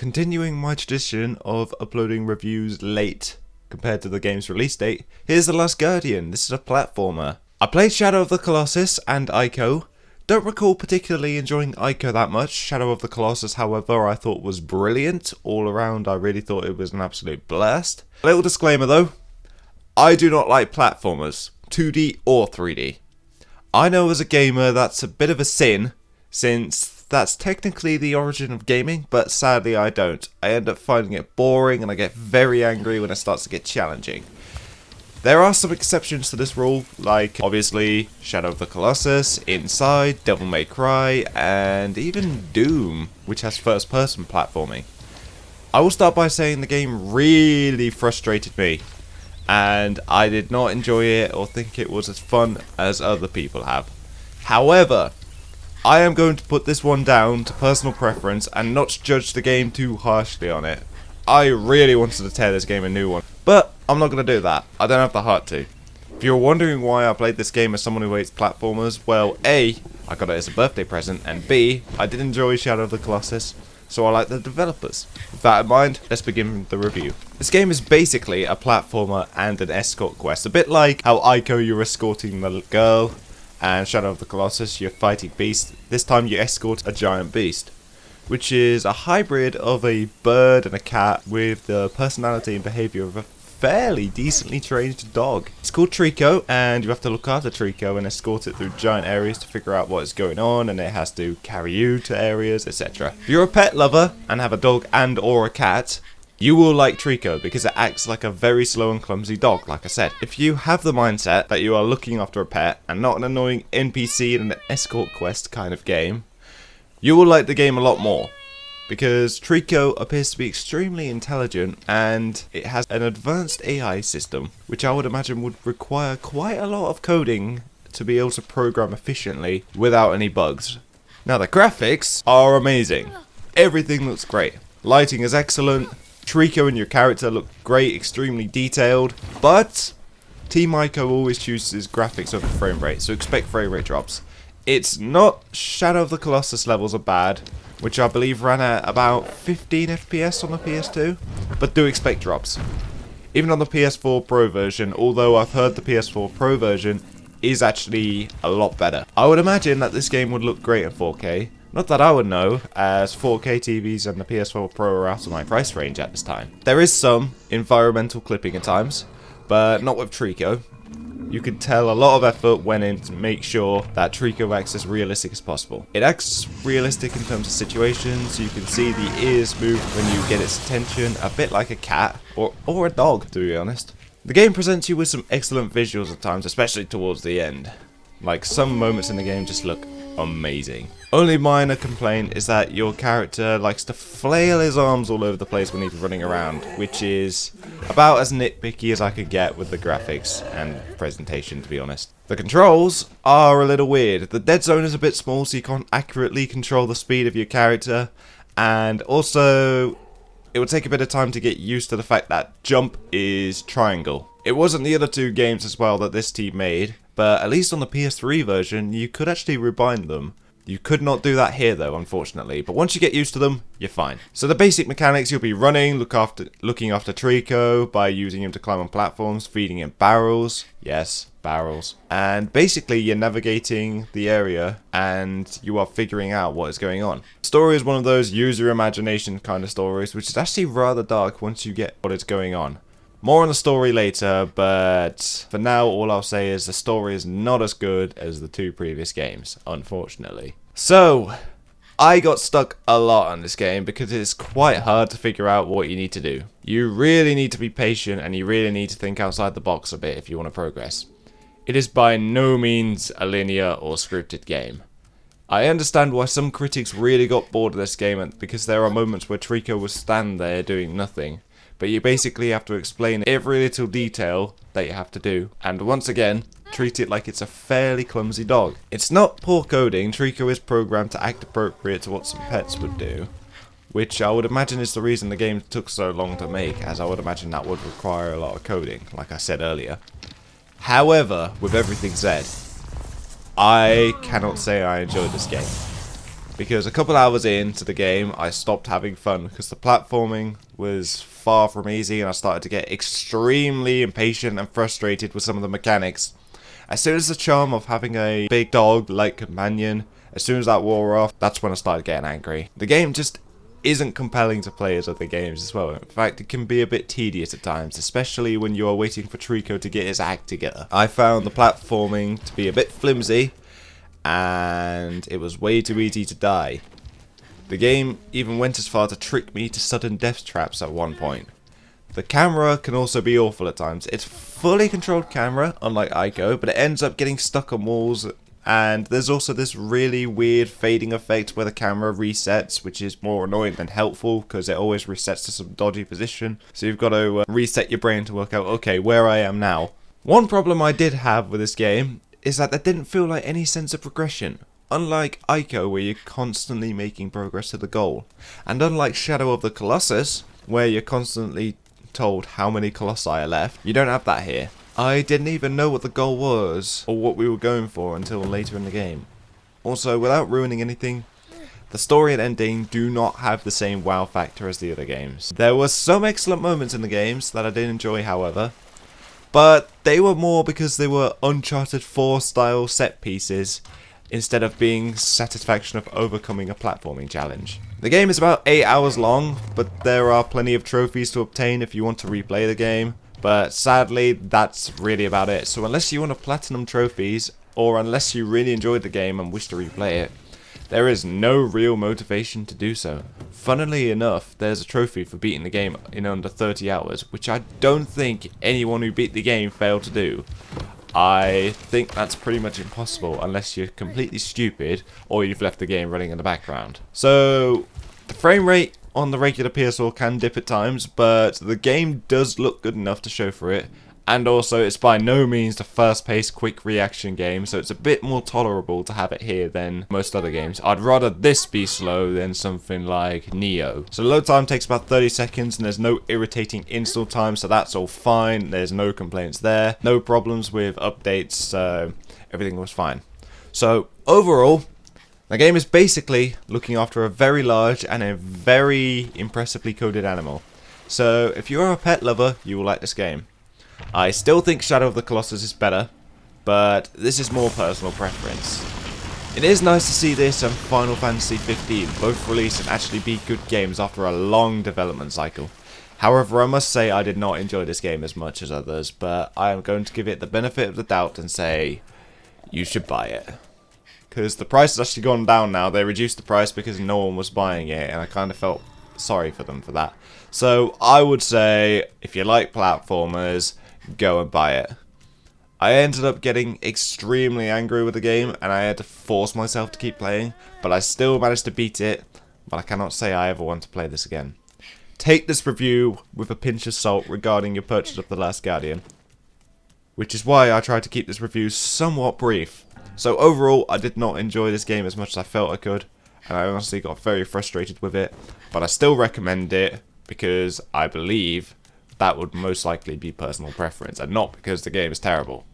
continuing my tradition of uploading reviews late compared to the game's release date, here's The Last Guardian. This is a platformer. I played Shadow of the Colossus and Ico. Don't recall particularly enjoying Ico that much. Shadow of the Colossus, however, I thought was brilliant. All around, I really thought it was an absolute blast. A little disclaimer though, I do not like platformers, 2D or 3D. I know as a gamer that's a bit of a sin, since that's technically the origin of gaming, but sadly I don't. I end up finding it boring and I get very angry when it starts to get challenging. There are some exceptions to this rule, like obviously Shadow of the Colossus, Inside, Devil May Cry, and even Doom, which has first-person platforming. I will start by saying the game really frustrated me, and I did not enjoy it or think it was as fun as other people have. However, I am going to put this one down to personal preference and not judge the game too harshly on it. I really wanted to tear this game a new one, but I'm not going to do that. I don't have the heart to. If you're wondering why I played this game as someone who hates platformers, well, A, I got it as a birthday present, and B, I did enjoy Shadow of the Colossus, so I like the developers. With that in mind, let's begin the review. This game is basically a platformer and an escort quest, a bit like how Ico you're escorting the girl, and Shadow of the Colossus you're fighting beasts. This time you escort a giant beast, which is a hybrid of a bird and a cat with the personality and behaviour of a fairly decently trained dog. It's called Trico, and you have to look after Trico and escort it through giant areas to figure out what is going on, and it has to carry you to areas, etc. If you're a pet lover and have a dog and or a cat, you will like Trico because it acts like a very slow and clumsy dog, like I said. If you have the mindset that you are looking after a pet and not an annoying NPC in an escort quest kind of game, you will like the game a lot more, because Trico appears to be extremely intelligent and it has an advanced AI system, which I would imagine would require quite a lot of coding to be able to program efficiently without any bugs. Now the graphics are amazing. Everything looks great. Lighting is excellent. Trico and your character look great, extremely detailed, but Team Ico always chooses graphics over frame rate, so expect frame rate drops. It's not Shadow of the Colossus levels are bad, which I believe ran at about 15 FPS on the PS2, but do expect drops. Even on the PS4 Pro version, although I've heard the PS4 Pro version is actually a lot better. I would imagine that this game would look great in 4K, not that I would know, as 4K TVs and the PS4 Pro are out of my price range at this time. There is some environmental clipping at times, but not with Trico. You can tell a lot of effort went in to make sure that Trico acts as realistic as possible. It acts realistic in terms of situations. You can see the ears move when you get its attention, a bit like a cat, or a dog, to be honest. The game presents you with some excellent visuals at times, especially towards the end. Like, some moments in the game just look amazing. Only minor complaint is that your character likes to flail his arms all over the place when he's running around, which is about as nitpicky as I could get with the graphics and presentation, to be honest. The controls are a little weird. The dead zone is a bit small, so you can't accurately control the speed of your character, and also it would take a bit of time to get used to the fact that jump is triangle. It wasn't the other two games as well that this team made, but at least on the PS3 version, you could actually rebind them. You could not do that here though, unfortunately, but once you get used to them, you're fine. So the basic mechanics, you'll be running, looking after Trico by using him to climb on platforms, feeding him barrels. Yes, barrels. And basically you're navigating the area and you are figuring out what is going on. The story is one of those use your imagination kind of stories, which is actually rather dark once you get what is going on. More on the story later, but for now all I'll say is the story is not as good as the two previous games, unfortunately. So, I got stuck a lot on this game because it's quite hard to figure out what you need to do. You really need to be patient and you really need to think outside the box a bit if you want to progress. It is by no means a linear or scripted game. I understand why some critics really got bored of this game because there are moments where Trico will stand there doing nothing. But you basically have to explain every little detail that you have to do, and once again, treat it like it's a fairly clumsy dog. It's not poor coding. Trico is programmed to act appropriate to what some pets would do, which I would imagine is the reason the game took so long to make, as I would imagine that would require a lot of coding, like I said earlier. However, with everything said, I cannot say I enjoyed this game. because a couple hours into the game I stopped having fun because the platforming was far from easy and I started to get extremely impatient and frustrated with some of the mechanics. As soon as the charm of having a big dog-like companion, as soon as that wore off, that's when I started getting angry. The game just isn't compelling to play as other games as well. In fact, it can be a bit tedious at times, especially when you are waiting for Trico to get his act together. I found the platforming to be a bit flimsy, and it was way too easy to die. The game even went as far to trick me to sudden death traps at one point. The camera can also be awful at times. It's fully controlled camera, unlike Ico, but it ends up getting stuck on walls. And there's also this really weird fading effect where the camera resets, which is more annoying than helpful because it always resets to some dodgy position. So you've got to reset your brain to work out, okay, where I am now. One problem I did have with this game is that there didn't feel like any sense of progression. Unlike Ico, where you're constantly making progress to the goal. And unlike Shadow of the Colossus, where you're constantly told how many colossi are left, you don't have that here. I didn't even know what the goal was, or what we were going for until later in the game. Also, without ruining anything, the story and ending do not have the same wow factor as the other games. There were some excellent moments in the games that I did enjoy, however, but they were more because they were Uncharted 4 style set pieces, instead of being satisfaction of overcoming a platforming challenge. The game is about 8 hours long, but there are plenty of trophies to obtain if you want to replay the game. But sadly, that's really about it. So unless you want to platinum trophies, or unless you really enjoyed the game and wish to replay it, there is no real motivation to do so. Funnily enough, there's a trophy for beating the game in under 30 hours, which I don't think anyone who beat the game failed to do. I think that's pretty much impossible unless you're completely stupid or you've left the game running in the background. So, the frame rate on the regular PS4 can dip at times, but the game does look good enough to show for it. And also, it's by no means the fast-paced, quick reaction game, so it's a bit more tolerable to have it here than most other games. I'd rather this be slow than something like Neo. So load time takes about 30 seconds, and there's no irritating install time, so that's all fine. There's no complaints there. No problems with updates, so everything was fine. So, overall, the game is basically looking after a very large and a very impressively coded animal. So, if you're a pet lover, you will like this game. I still think Shadow of the Colossus is better, but this is more personal preference. It is nice to see this and Final Fantasy 15 both release and actually be good games after a long development cycle. However, I must say I did not enjoy this game as much as others, but I am going to give it the benefit of the doubt and say you should buy it. Because the price has actually gone down now. They reduced the price because no one was buying it, and I kind of felt sorry for them for that. So I would say if you like platformers, go and buy it. I ended up getting extremely angry with the game and I had to force myself to keep playing, but I still managed to beat it, but I cannot say I ever want to play this again. Take this review with a pinch of salt regarding your purchase of The Last Guardian, which is why I tried to keep this review somewhat brief. So overall, I did not enjoy this game as much as I felt I could, and I honestly got very frustrated with it, but I still recommend it because I believe that would most likely be personal preference and not because the game is terrible.